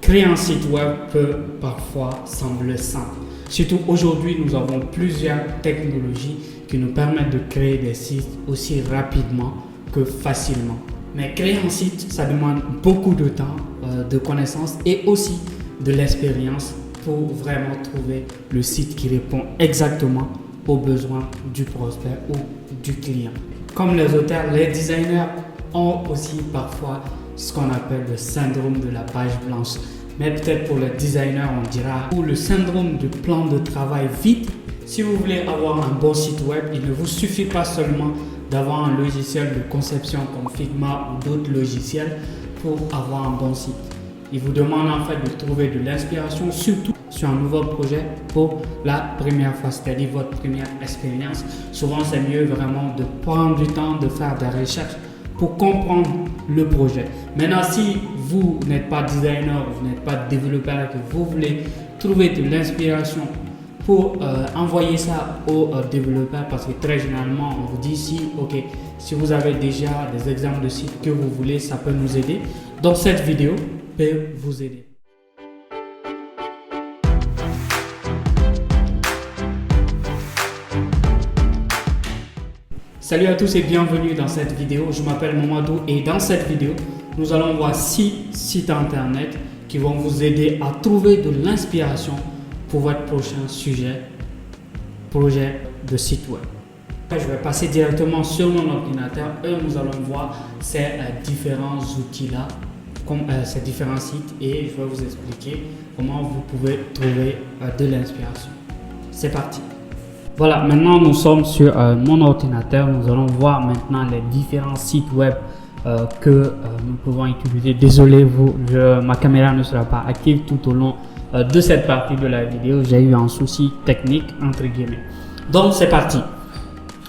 Créer un site web peut parfois sembler simple. Surtout aujourd'hui, nous avons plusieurs technologies qui nous permettent de créer des sites aussi rapidement que facilement. Mais créer un site, ça demande beaucoup de temps, de connaissances et aussi de l'expérience pour vraiment trouver le site qui répond exactement aux besoins du prospect ou du client. Comme les auteurs, les designers ont aussi parfois ce qu'on appelle le syndrome de la page blanche. Mais peut-être pour les designers, on dira, ou le syndrome du plan de travail vide. Si vous voulez avoir un bon site web, il ne vous suffit pas seulement d'avoir un logiciel de conception comme Figma ou d'autres logiciels pour avoir un bon site. Il vous demande en fait de trouver de l'inspiration, surtout sur un nouveau projet pour la première fois, c'est-à-dire votre première expérience. Souvent, c'est mieux vraiment de prendre du temps, de faire des recherches pour comprendre le projet. Maintenant, si vous n'êtes pas designer, vous n'êtes pas développeur et que vous voulez trouver de l'inspiration pour envoyer ça aux développeurs, parce que très généralement, on vous dit si vous avez déjà des exemples de sites que vous voulez, ça peut nous aider. Donc, cette vidéo peut vous aider. Salut à tous et bienvenue dans cette vidéo. Je m'appelle Mamadou et dans cette vidéo, nous allons voir 6 sites internet qui vont vous aider à trouver de l'inspiration pour votre prochain projet de site web. Je vais passer directement sur mon ordinateur et nous allons voir ces différents outils-là, ces différents sites, et je vais vous expliquer comment vous pouvez trouver de l'inspiration. C'est parti! Voilà, maintenant nous sommes sur mon ordinateur. Nous allons voir maintenant les différents sites web que nous pouvons utiliser. Désolé, ma caméra ne sera pas active tout au long de cette partie de la vidéo. J'ai eu un souci technique entre guillemets. Donc c'est parti.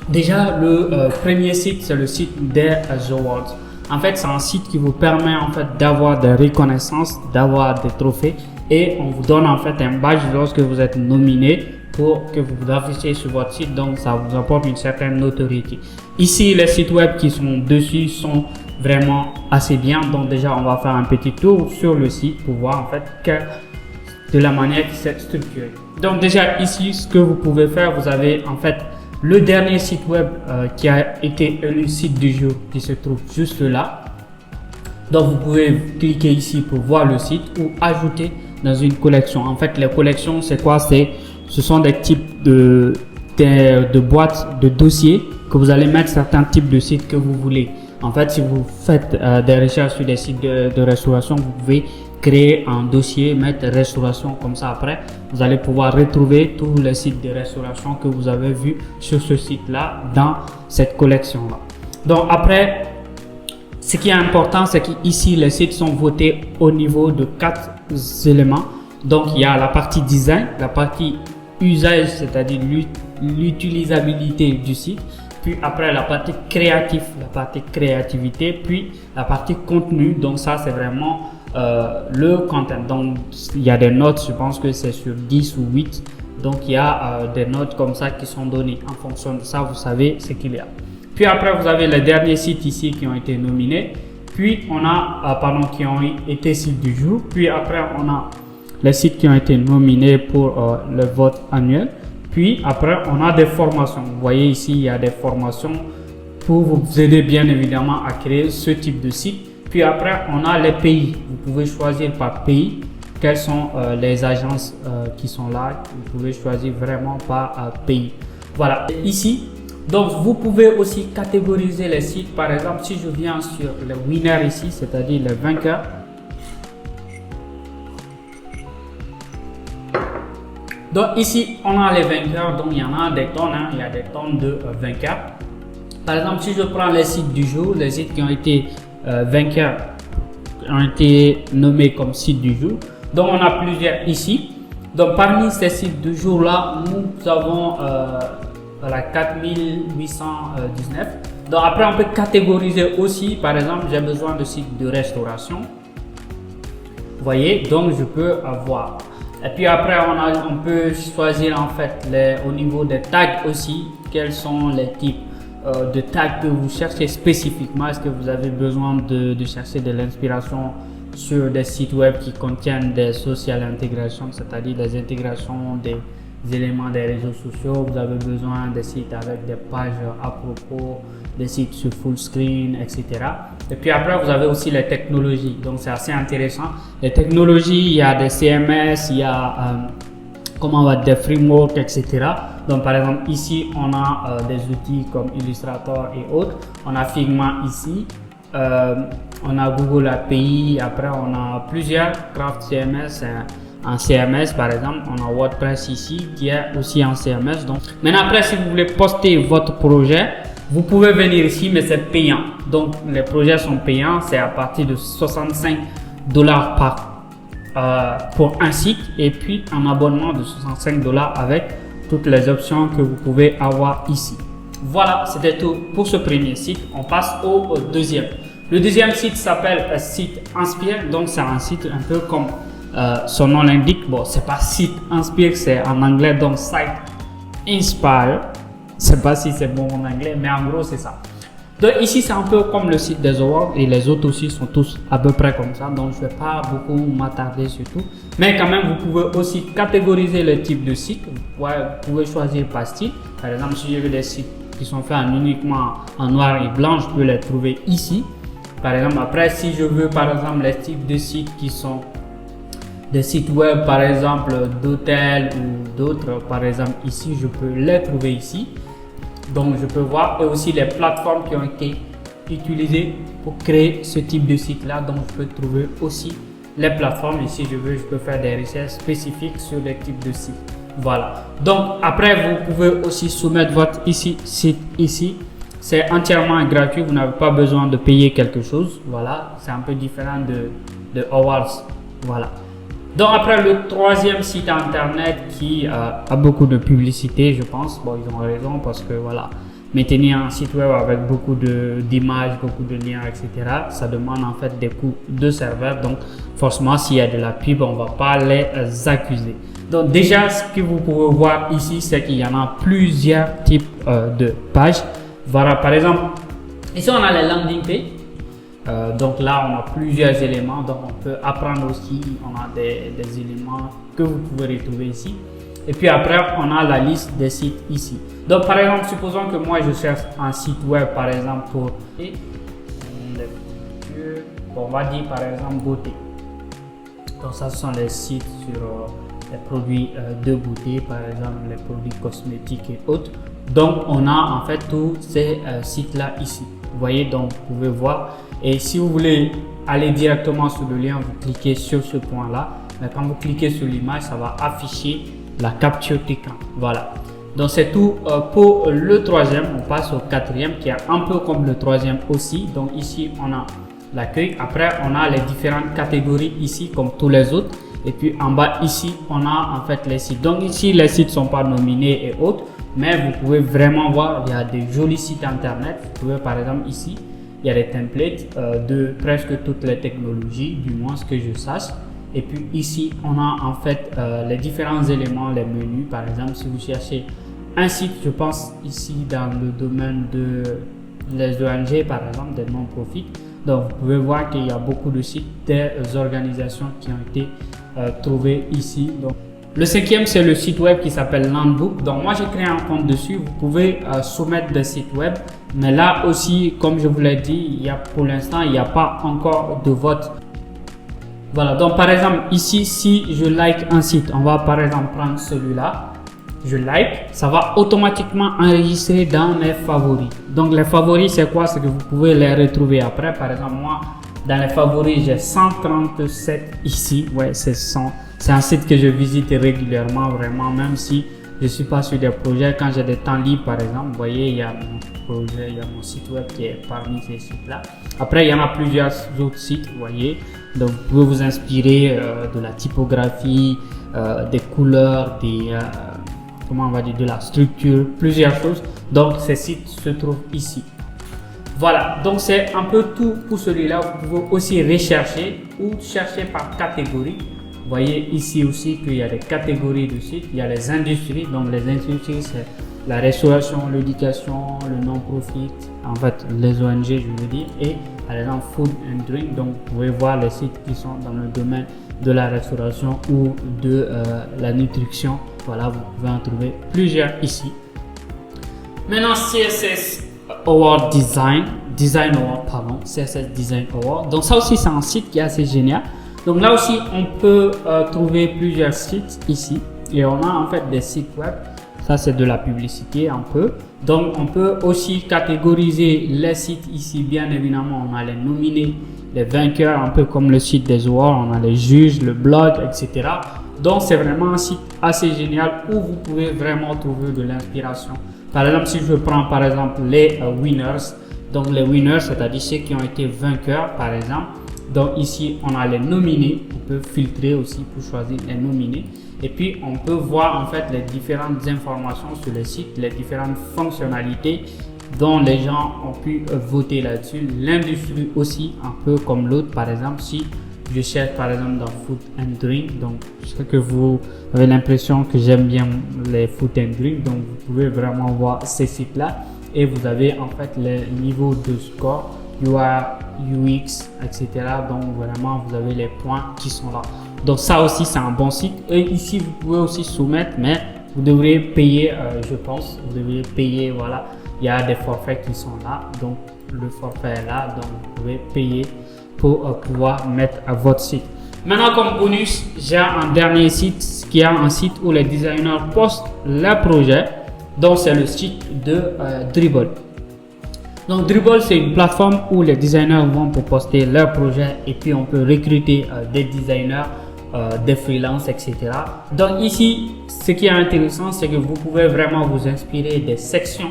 Déjà, le premier site, c'est le site des Awards. En fait, c'est un site qui vous permet en fait d'avoir des reconnaissances, d'avoir des trophées, et on vous donne en fait un badge lorsque vous êtes nominé pour que vous vous affichez sur votre site. Donc ça vous apporte une certaine notoriété. Ici, les sites web qui sont dessus sont vraiment assez bien. Donc déjà, on va faire un petit tour sur le site pour voir en fait de la manière qui s'est structuré. Donc déjà ici, ce que vous pouvez faire, vous avez en fait le dernier site web qui a été élu site du jour qui se trouve juste là. Donc vous pouvez cliquer ici pour voir le site ou ajouter dans une collection. En fait, les collections, c'est quoi? Ce sont des types de boîtes, de dossiers que vous allez mettre certains types de sites que vous voulez. En fait, si vous faites des recherches sur des sites de restauration, vous pouvez créer un dossier, mettre restauration, comme ça après, vous allez pouvoir retrouver tous les sites de restauration que vous avez vus sur ce site-là dans cette collection-là. Donc après, ce qui est important, c'est qu'ici, les sites sont votés au niveau de 4 éléments. Donc, il y a la partie design, la partie usage, c'est-à-dire l'utilisabilité du site. Puis après, la partie créatif, la partie créativité. Puis la partie contenu. Donc, ça, c'est vraiment le content. Donc, il y a des notes, je pense que c'est sur 10 ou 8. Donc, il y a des notes comme ça qui sont données. En fonction de ça, vous savez ce qu'il y a. Puis après, vous avez les derniers sites ici qui ont été nominés. Puis, on a, qui ont été sites du jour. Puis après, on a les sites qui ont été nominés pour le vote annuel. Puis après, on a des formations. Vous voyez ici, il y a des formations pour vous aider bien évidemment à créer ce type de site. Puis après, on a les pays. Vous pouvez choisir par pays quelles sont les agences qui sont là. Vous pouvez choisir vraiment par pays. Voilà, ici. Donc, vous pouvez aussi catégoriser les sites. Par exemple, si je viens sur les winners ici, c'est-à-dire les vainqueurs. Donc ici, on a les vainqueurs. Donc il y en a des tonnes, il y a des tonnes de vainqueurs. Par exemple, si je prends les sites du jour, les sites qui ont été vainqueurs ont été nommés comme sites du jour. Donc on a plusieurs ici. Donc parmi ces sites du jour là, nous avons 4819. Donc après, on peut catégoriser aussi. Par exemple, j'ai besoin de sites de restauration. Vous voyez, donc je peux avoir. Et puis après, on peut choisir en fait au niveau des tags aussi, quels sont les types de tags que vous cherchez spécifiquement. Est-ce que vous avez besoin de chercher de l'inspiration sur des sites web qui contiennent des social intégrations, c'est-à-dire les intégrations des éléments des réseaux sociaux. Vous avez besoin des sites avec des pages à propos, des sites sur full screen, etc. Et puis après, vous avez aussi les technologies. Donc, c'est assez intéressant. Les technologies, il y a des CMS, il y a des frameworks, etc. Donc, par exemple, ici, on a des outils comme Illustrator et autres. On a Figma ici. On a Google API. Après, on a plusieurs Craft CMS. En CMS par exemple, on a WordPress ici qui est aussi en CMS. Donc maintenant, après, si vous voulez poster votre projet, vous pouvez venir ici, mais c'est payant. Donc les projets sont payants, c'est à partir de 65 $ pour un site, et puis un abonnement de 65 $ avec toutes les options que vous pouvez avoir ici. Voilà, c'était tout pour ce premier site. On passe au deuxième. Le deuxième site s'appelle Site Inspire. Donc c'est un site un peu comme son nom l'indique. Bon, c'est pas Site Inspire, c'est en anglais, donc Site Inspire. Je sais pas si c'est bon en anglais, mais en gros c'est ça. Donc ici c'est un peu comme le site des awards, et les autres aussi sont tous à peu près comme ça, donc je vais pas beaucoup m'attarder sur tout. Mais quand même, vous pouvez aussi catégoriser le type de site. Vous pouvez choisir par style. Par exemple, si je veux des sites qui sont faits uniquement en noir et blanc, je peux les trouver ici. Par exemple, après, si je veux par exemple les types de sites qui sont des sites web, par exemple d'hôtels ou d'autres, par exemple ici, je peux les trouver ici. Donc je peux voir, et aussi les plateformes qui ont été utilisées pour créer ce type de site là. Donc je peux trouver aussi les plateformes. Ici je peux faire des recherches spécifiques sur les types de sites. Voilà. Donc après, vous pouvez aussi soumettre votre site ici. C'est entièrement gratuit, vous n'avez pas besoin de payer quelque chose. Voilà, c'est un peu différent de Awards. Voilà. Donc après, le troisième site internet qui a beaucoup de publicité, je pense. Bon, ils ont raison, parce que voilà, maintenir un site web avec beaucoup d'images, beaucoup de liens, etc., ça demande en fait des coûts de serveur. Donc forcément, s'il y a de la pub, on ne va pas les accuser. Donc déjà, ce que vous pouvez voir ici, c'est qu'il y en a plusieurs types de pages. Voilà, par exemple, ici on a les landing pages. Donc là, on a plusieurs éléments, donc on peut apprendre aussi. On a des éléments que vous pouvez retrouver ici. Et puis après, on a la liste des sites ici. Donc par exemple, supposons que moi je cherche un site web, par exemple pour on va dire par exemple beauté. Donc ça, ce sont les sites sur les produits de beauté, par exemple les produits cosmétiques et autres. Donc on a en fait tous ces sites là ici. Vous voyez, donc vous pouvez voir. Et si vous voulez aller directement sur le lien, vous cliquez sur ce point là. Mais quand vous cliquez sur l'image, ça va afficher la capture d'écran. Voilà. Donc c'est tout pour le troisième. On passe au quatrième qui est un peu comme le troisième aussi. Donc ici on a l'accueil. Après on a les différentes catégories ici comme tous les autres. Et puis en bas ici on a en fait les sites. Donc ici les sites sont pas nominés et autres. Mais vous pouvez vraiment voir, il y a des jolis sites internet. Vous pouvez par exemple ici, il y a des templates de presque toutes les technologies, du moins ce que je sache. Et puis ici, on a en fait les différents éléments, les menus. Par exemple, si vous cherchez un site, je pense ici dans le domaine de les ONG, par exemple, des non-profits. Donc vous pouvez voir qu'il y a beaucoup de sites des organisations qui ont été trouvés ici. Donc, le cinquième, c'est le site web qui s'appelle Landbook. Donc moi j'ai créé un compte dessus. Vous pouvez soumettre des sites web, mais là aussi, comme je vous l'ai dit, pour l'instant il n'y a pas encore de vote. Voilà, donc par exemple ici, si je like un site, on va par exemple prendre celui-là, je like, ça va automatiquement enregistrer dans mes favoris. Donc les favoris, c'est quoi? C'est que vous pouvez les retrouver après. Par exemple, moi dans les favoris, j'ai 137 ici. Ouais, c'est 100. C'est un site que je visite régulièrement, vraiment, même si je ne suis pas sur des projets. Quand j'ai des temps libres, par exemple, vous voyez, il y a mon projet, il y a mon site web qui est parmi ces sites-là. Après, il y en a plusieurs autres sites, vous voyez. Donc, vous pouvez vous inspirer de la typographie, des couleurs, comment on va dire, de la structure, plusieurs choses. Donc, ces sites se trouvent ici. Voilà, donc c'est un peu tout pour celui-là. Vous pouvez aussi rechercher ou chercher par catégorie. Vous voyez ici aussi qu'il y a des catégories de sites. Il y a les industries. Donc les industries, c'est la restauration, l'éducation, le non-profit, en fait les ONG je veux dire. Et par exemple food and drink. Donc vous pouvez voir les sites qui sont dans le domaine de la restauration ou de la nutrition. Voilà, vous pouvez en trouver plusieurs ici. Maintenant, CSS Award Design Award, pardon, CSS Design Award. Donc ça aussi c'est un site qui est assez génial. Donc là aussi on peut trouver plusieurs sites ici et on a en fait des sites web. Ça c'est de la publicité un peu. Donc on peut aussi catégoriser les sites ici. Bien évidemment on a les nominés, les vainqueurs, un peu comme le site des awards. On a les juges, le blog, etc. Donc c'est vraiment un site assez génial où vous pouvez vraiment trouver de l'inspiration. Par exemple, si je prends par exemple les winners, donc les winners, c'est-à-dire ceux qui ont été vainqueurs par exemple. Donc ici, on a les nominés, on peut filtrer aussi pour choisir les nominés. Et puis, on peut voir en fait les différentes informations sur le site, les différentes fonctionnalités dont les gens ont pu voter là-dessus. L'industrie aussi, un peu comme l'autre. Par exemple, si je cherche par exemple dans Food and Drink, donc je sais que vous avez l'impression que j'aime bien les Food and Drink, donc vous pouvez vraiment voir ces sites-là et vous avez en fait les niveaux de score, UI, UX, etc. Donc vraiment vous avez les points qui sont là. Donc ça aussi c'est un bon site. Et ici vous pouvez aussi soumettre, mais vous devrez payer, je pense, vous devrez payer, voilà, il y a des forfaits qui sont là, donc le forfait est là, donc vous pouvez payer pour pouvoir mettre à votre site. Maintenant, comme bonus, j'ai un dernier site qui est un site où les designers postent leurs projets. Donc, c'est le site de Dribbble. Donc, Dribbble, c'est une plateforme où les designers vont pour poster leurs projets et puis on peut recruter des designers, des freelances, etc. Donc, ici, ce qui est intéressant, c'est que vous pouvez vraiment vous inspirer des sections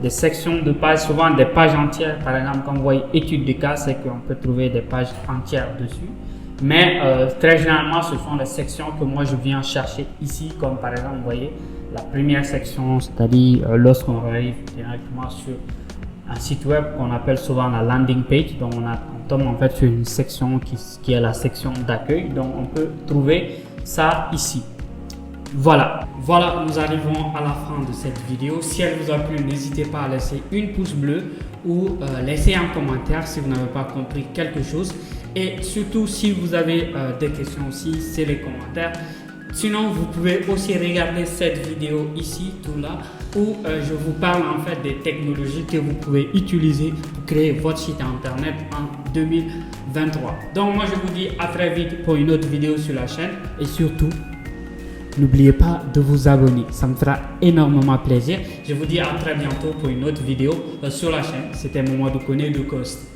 de pages, souvent des pages entières. Par exemple, quand vous voyez études de cas, c'est qu'on peut trouver des pages entières dessus. Mais très généralement, ce sont les sections que moi je viens chercher ici, comme par exemple, vous voyez, la première section, c'est-à-dire lorsqu'on arrive directement sur un site web qu'on appelle souvent la landing page. Donc on tombe en fait sur une section qui est la section d'accueil. Donc on peut trouver ça ici. Voilà, nous arrivons à la fin de cette vidéo. Si elle vous a plu, n'hésitez pas à laisser une pouce bleu ou laisser un commentaire si vous n'avez pas compris quelque chose. Et surtout, si vous avez des questions aussi, c'est les commentaires. Sinon, vous pouvez aussi regarder cette vidéo ici, tout là, où je vous parle en fait des technologies que vous pouvez utiliser pour créer votre site internet en 2023. Donc moi, je vous dis à très vite pour une autre vidéo sur la chaîne et surtout, n'oubliez pas de vous abonner, ça me fera énormément plaisir. Je vous dis à très bientôt pour une autre vidéo sur la chaîne. C'était Mamadou Koné de Coast.